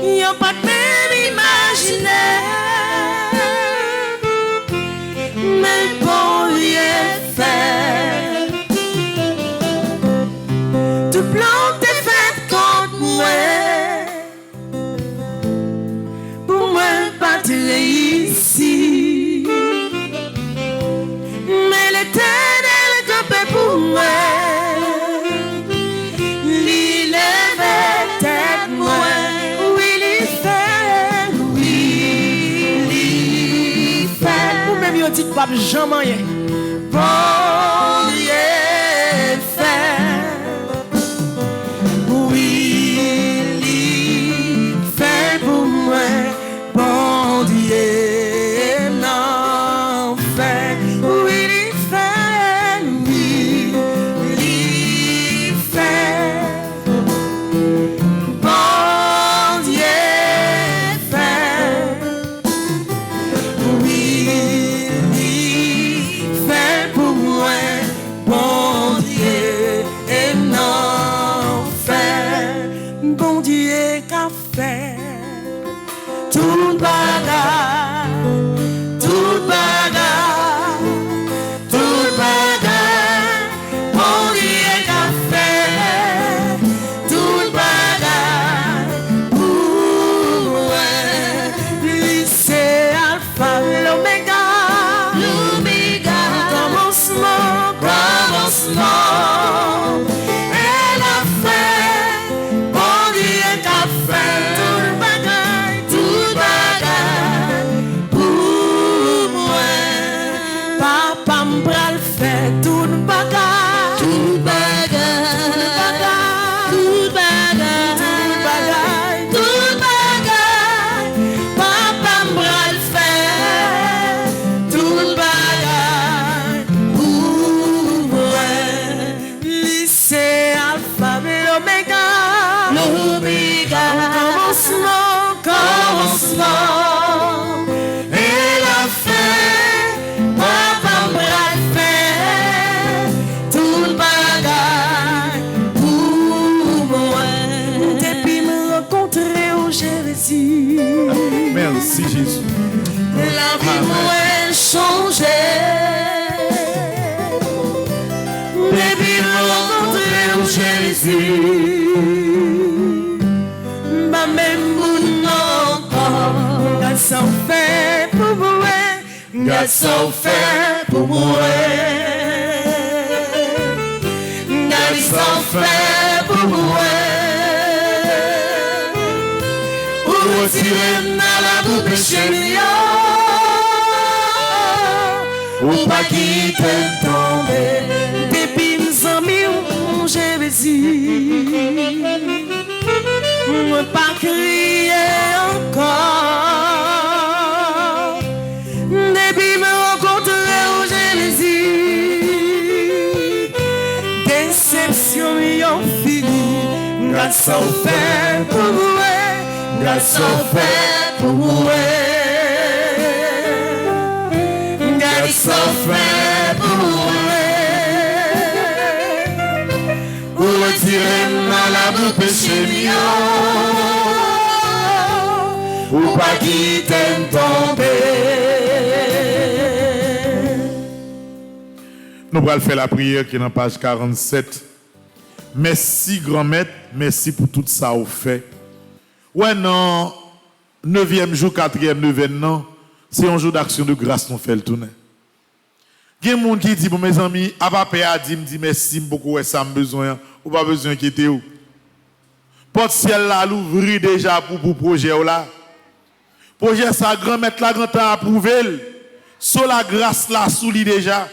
Y a pas de même imaginaire. Mais bon Dieu fait. Tout plan t'es fait contre moi. Pour moi battre ici. Mais l'Éternel campait pour moi. Il levait tête moi. Oui, il fait. Oui, il fait. Ou même il dit que pas jamais. Bon Dieu fait. Oui, il fait pour moi. Bon Dieu non fait. Oui, il fait. Oui, il fait. Bon Dieu fait. Oui, il fait pour moi. bagage, tout bagage, tout bagage, tout bagage, papa m'bral faire, tout bagage, pour moi. lycée alphabet l'oméga, L'oméga, commencement, et la fin, papa m'bral faire, tout bagage, pour moi. depuis me rencontrer au Jésus, Merci Jésus. La vie m'a changé. Depuis me rencontrer au Jésus, ma même mon encore, garçon fait pour moi, garçon fait pour moi. Garçon fait pour moi. Ou retirer dans la bouche péché ou pas quitter tomber. depuis mes amis mon Jésus, moi pas crier encore, depuis me rencontrer au Jésus, déception yon figure, garçon fait pour moi, Garçon fait pour moi. Garçon fait pour moi. Ou retirer dans la bouche péché ou pas quitter tomber. Nous allons faire la prière qui est dans page 47. Merci grand maître, merci pour tout ça au fait. Ouais non, 9e jour, 4e événement, c'est un jour d'action de grâce nous fait le tourner. Il y a des gens qui disent, bon, mes amis, à papa a dit, me dit merci beaucoup, ça me besoin, ou pas besoin quitter où. Porte ciel là, l'ouvrir déjà pour projet là. Projet ça, grand maître la grand temps approuvé. Sur la grâce là, sous lui déjà.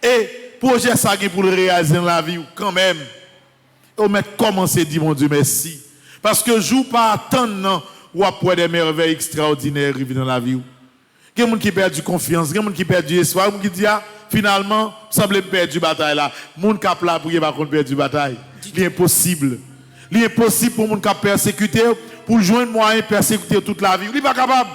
Et projet ça qui pour le réaliser dans la vie quand même. On met commencer dire mon Dieu merci parce que joue pas attendre ou après des merveilles extraordinaires arriver dans la vie. Il y a des gens qui perdent confiance, il y a des gens qui perdent espoir, il y a des gens qui disent finalement semble perdre du bataille là. Monde qui a là pour pas contre perdre du bataille. C'est impossible. C'est impossible pour monde qui a persécuté pour joindre moyen persécuter toute la vie. Il n'est pas capable.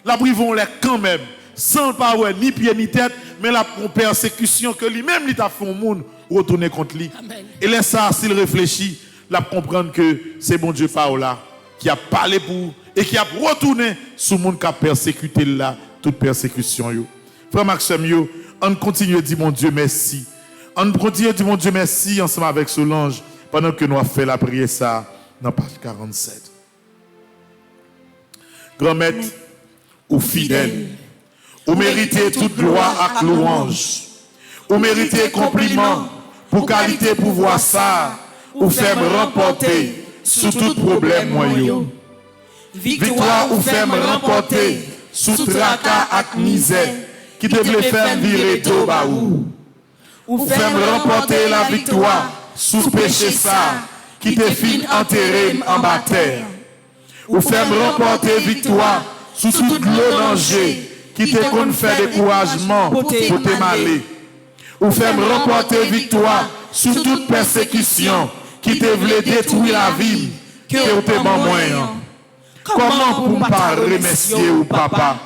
La privons les quand même sans pas ni pied ni tête mais la persécution que lui-même il t'a fait au monde retourner contre lui. Amen. Et laisse ça s'il réfléchit, la comprendre que c'est bon Dieu par là qui a parlé pour et qui a retourné sur le monde qui a persécuté là toute persécution yo. Frère Maxime yo, on continue de dire mon Dieu merci. On continue de dire mon Dieu merci ensemble avec Solange pendant que nous avons fait la prière ça dans page 47. Grand maître ou fidèle, ou méritez toute gloire et louange, ou méritez compliment pour qualité pouvoir ça, ou faire me remporter sous tout problème moyen. Victoire ou faire me remporter sous tracas et misère qui devait faire virer tout baou. Ou faire me remporter la victoire sous péché ça qui te fin enterré en bataille. Ou faire me remporter victoire sous tout le danger qui te qu'on fait découragement pour te maler. Ou faire me remporter victoire sous toute persécution qui te voulait détruire la vie que vous te moyen. Comment pour ne pas remercier ou papa?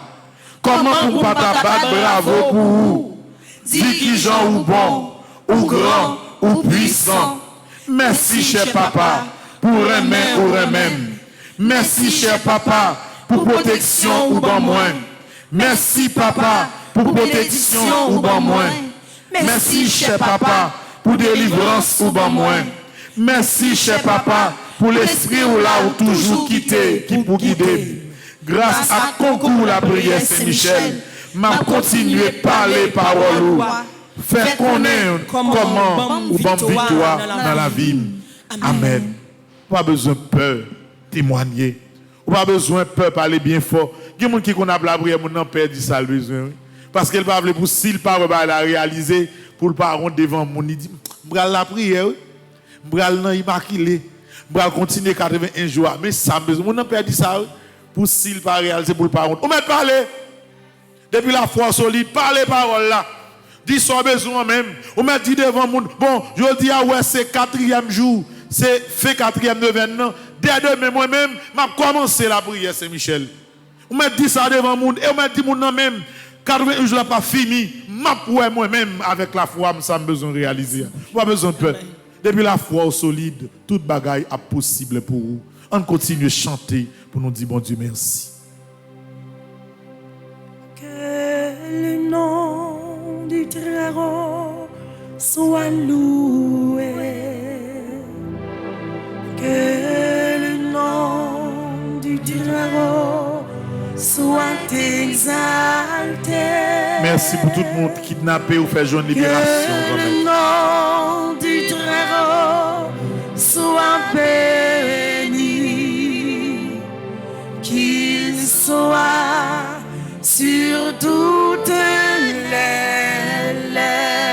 Comment pour ne pas t'abattre bravo pour vous? Dis qui Jean ou bon, ou grand, ou puissant. Merci cher papa pour aimer ou remède. Merci cher papa pour protection ou bon moins. Merci papa pour protection ou bon moins. Merci cher papa pour délivrance ou bon moins. Merci cher papa pour l'esprit ou là ou toujours quitter qui pour guider. Grâce à concours la prière Saint-Michel, m'a continué à parler parole ou faire connaître comment ou bonne victoire dans la vie. Amen. Pas besoin de peur témoigner. Pas besoin de peur parler bien fort. Il y a des gens qui connaissent la prière, mon père dit ça le besoin. Parce qu'elle va pour s'il pas la réaliser pour le parent devant mon, il dit, m'bral la prière, m'bral nan immaculé, m'bral continuer 81 jours. Mais ça besoin, mon père dit ça pour s'il pas réaliser pour le parent. On met parler depuis la foi solide, parler parole là. Dis son besoin même. On m'a dit devant mon bon, je dis ah ouais, c'est 4e jour, c'est fait 4e événement. Dès demain moi-même, m'a commencé la prière Saint-Michel. On m'a dit ça devant mon et on m'a dit mon nom même 80 jours pas fini, m'a pour moi-même avec la foi, ça me besoin de réaliser. Pas besoin de peur. Depuis la foi solide, toute bagaille est possible pour vous. On continue à chanter pour nous dire bon Dieu merci. Que le nom du Très-Haut soit loué. Que le nom du Très-Haut soit exalté. Merci pour tout le monde kidnappé ou fait joindre libération. Que le nom du Très-Haut soit béni. Qu'il soit sur toutes les lèvres.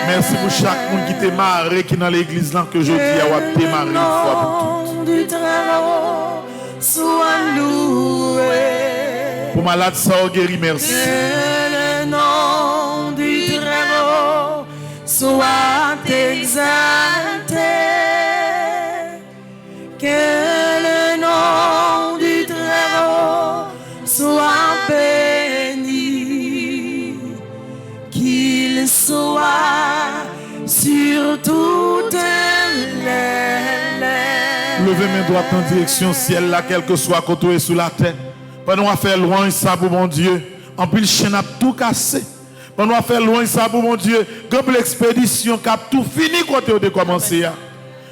Merci pour chaque monde qui t'est marré qui dans l'église là que je dis à t'es marré une fois pour toutes. Du Très-Haut soit loué. Pour malade ça guéri merci. Que le nom du Très-Haut soit exalté. Que le nom du Très-Haut soit béni. Qu'il soit sur toutes les lèvres. Levez mes doigts en direction ciel là, quel que soit côté sous la terre. Pendant à faire loin ça pour mon Dieu. En plus le chien a tout cassé. Pendant à faire loin ça pour mon Dieu. Comme l'expédition qui a tout fini côté où de commencer.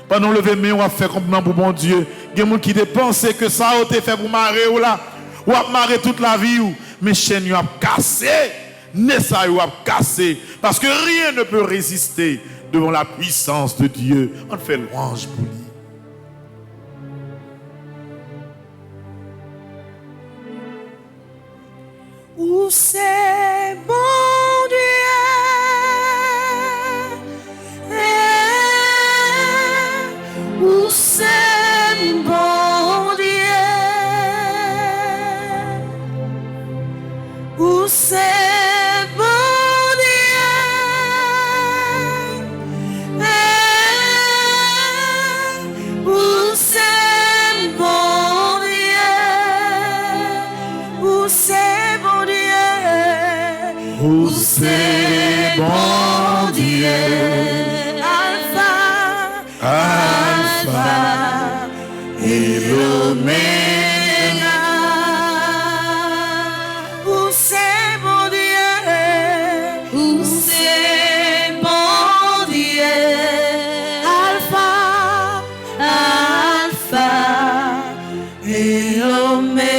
Pendant lever mes on va faire complètement pour mon Dieu. Il y a des gens qui pensent que ça a été fait pour marrer ou là. Ou à marrer toute la vie ou. Mais chaîne a cassé. Ne ça a cassé. Parce que rien ne peut résister devant la puissance de Dieu. On fait louange pour lui. Où c'est bon Dieu, où c'est bon Dieu, où c'est bon Dieu, où c'est bon Dieu, où c'est bon Dieu. Où c'est bon Dieu, Alpha, Alpha et l'Oméga. où c'est bon Dieu, où c'est bon Dieu, Alpha, Alpha et Oméga.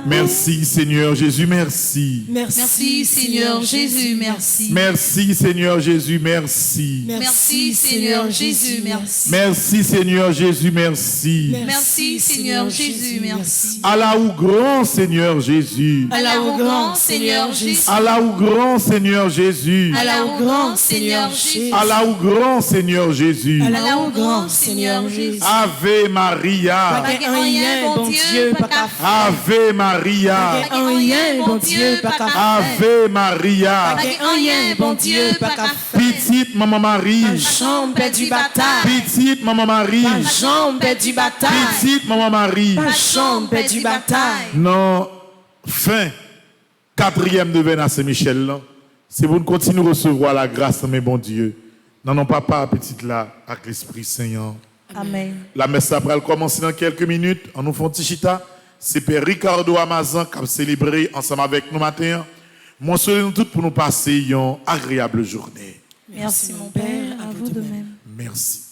Merci Seigneur Jésus, merci. Merci Seigneur Jésus, merci. Merci Seigneur Jésus, merci. Merci Seigneur Jésus, merci. Merci Seigneur Jésus, merci. Merci Seigneur Jésus, merci. Allah ou grand Seigneur Jésus. Allah au grand Seigneur Jésus. Allah ou grand Seigneur Jésus. Allah au grand Seigneur Jésus. Allah ou grand Seigneur Jésus. Allah au grand Seigneur Jésus. Ave Maria. Pas rien, bon Dieu, pas qu'à faire. Ave Maria. Rien, bon Dieu, pas qu'à faire. Ave Maria. Rien, bon Dieu, pas qu'à faire. Petite Maman Marie. Jambe du bataille, Petite Maman Marie. jambe du bataille, Petite Maman Marie. jambe du bataille. Non, fin 4e de à Saint-Michel, là, c'est pour nous continuer à recevoir la grâce de mes bons Dieu. Non, non, papa, petite là, avec l'Esprit Saint. Amen. La messe après elle commence dans quelques minutes. On nous fait un petit chita. C'est Père Ricardo Amazan qui a célébré ensemble avec nous matin. Mon souhait nous tous pour nous passer une agréable journée. Merci mon Père, à vous de même. Merci.